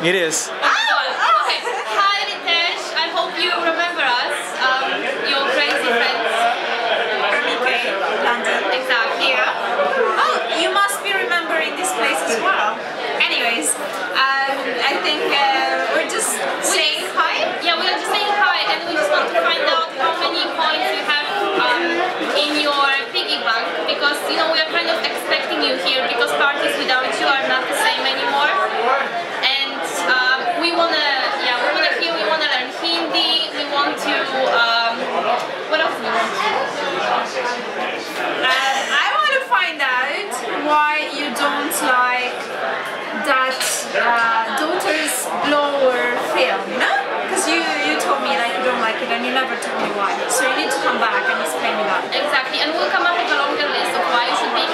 It is. Okay. Hi Ritesh, I hope you remember us. Your crazy friends. From UK, London. Exactly. Yeah. Oh, you must be remembering this place as well. Anyways, I think we're just saying hi. Yeah, we are just saying hi and we just want to find out how many coins you have in your piggy bank, because you know we are kind of expecting you here because parties without you are not the same anymore. And we wanna hear, we wanna learn Hindi, we want to what else do we want to I want to find out why you don't like that Daughter's Blower film, you know? Because you told me like you don't like it and you never told me why. So you need to come back and explain me that. exactly, and we'll come up with a longer list of why you should be